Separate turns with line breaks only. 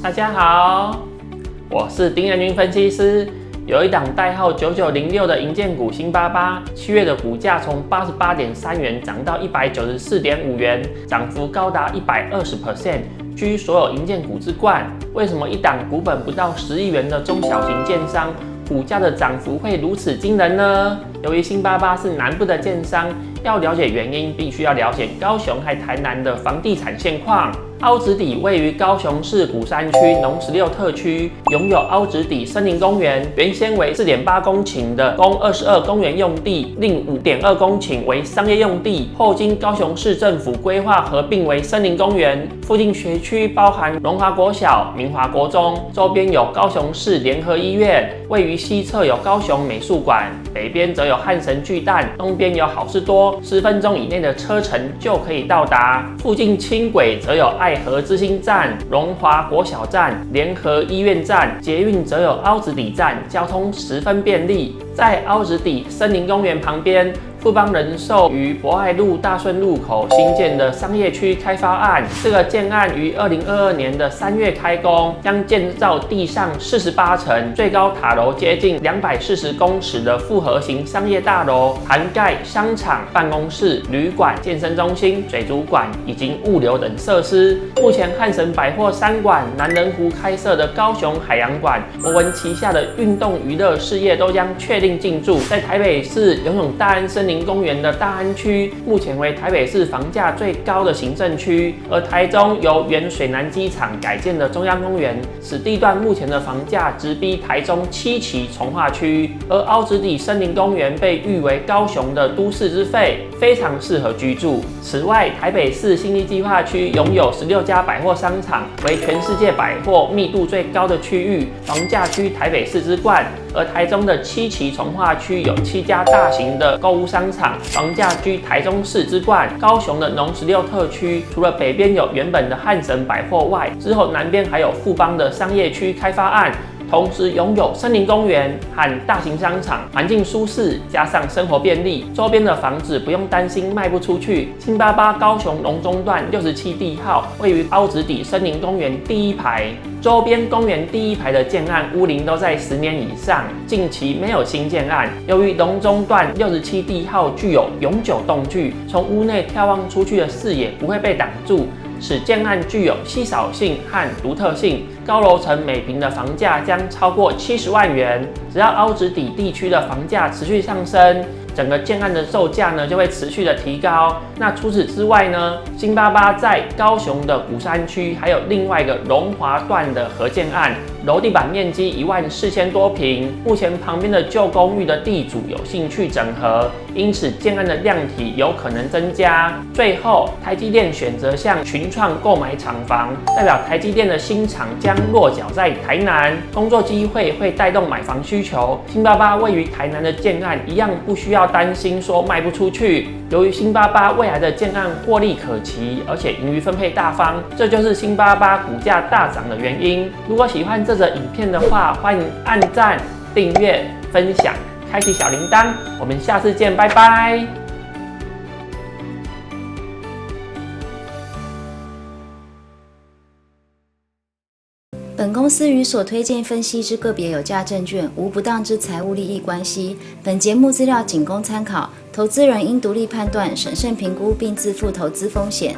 大家好，我是丁彦军分析师。有一档代号9906的营建股星88，7月的股价从88.3元涨到194.5元，涨幅高达120%，居所有营建股之冠。为什么一档股本不到10亿元的中小型建商，股价的涨幅会如此惊人呢？由于星88是南部的建商，要了解原因，必须要了解高雄和台南的房地产现况。凹子底位于高雄市鼓山区农16特区，拥有凹子底森林公园，原先为4.8公顷的公22公园用地，另5.2公顷为商业用地，后经高雄市政府规划合并为森林公园。附近学区包含荣华国小、明华国中，周边有高雄市联合医院，位于西侧有高雄美术馆，北边则有汉神巨蛋，东边有好事多，10分钟以内的车程就可以到达。附近轻轨则有爱河之星站、荣华国小站、联合医院站，捷运则有凹子底站，交通十分便利。在凹子底森林公园旁边，富邦人寿于博爱路大顺路口新建的商业区开发案，这个建案于2022年的3月开工，将建造地上48层，最高塔楼接近240公尺的复合型商业大楼，涵盖商场、办公室、旅馆、健身中心、水族馆以及物流等设施。目前汉神百货3馆、南仁湖开设的高雄海洋馆、博文旗下的运动娱乐事业都将确定进驻。在台北市拥有大安森林公园的大安区，目前为台北市房价最高的行政区，而台中由原水南机场改建的中央公园，此地段目前的房价直逼台中7期从化区，而凹子底森林公园被誉为高雄的都市之肺，非常适合居住。此外，台北市新义计划区拥有16家百货商场，为全世界百货密度最高的区域，房价居台北市之冠。而台中的7期从化区有7家大型的购物商场，房价居台中市之冠。高雄的农16特区，除了北边有原本的汉神百货外，之后南边还有富邦的商业区开发案，同时拥有森林公园和大型商场，环境舒适，加上生活便利，周边的房子不用担心卖不出去。星88高雄龙中段67地号，位于凹子底森林公园第1排，周边公园第1排的建案屋龄都在10年以上，近期没有新建案。由于龙中段67地号具有永久动距，从屋内眺望出去的视野不会被挡住，使建案具有稀少性和独特性。高楼层每坪的房价将超过70万元。只要凹子底地区的房价持续上升，整个建案的售价呢就会持续的提高。那除此之外呢，星88在高雄的鼓山区还有另外一个荣华段的合建案，楼地板面积14000多坪。目前旁边的旧公寓的地主有兴趣整合，因此建案的量体有可能增加。最后，台积电选择向群创购买厂房，代表台积电的新厂将落脚在台南，工作机会会带动买房需求。星88位于台南的建案一样不需要担心说卖不出去。由于星88未来的建案获利可期，而且盈余分配大方，这就是星88股价大涨的原因。如果喜欢这则影片的话，欢迎按赞、订阅、分享、开启小铃铛。我们下次见，拜拜。
本公司与所推荐分析之个别有价证券无不当之财务利益关系。本节目资料仅供参考，投资人应独立判断、审慎评估并自负投资风险。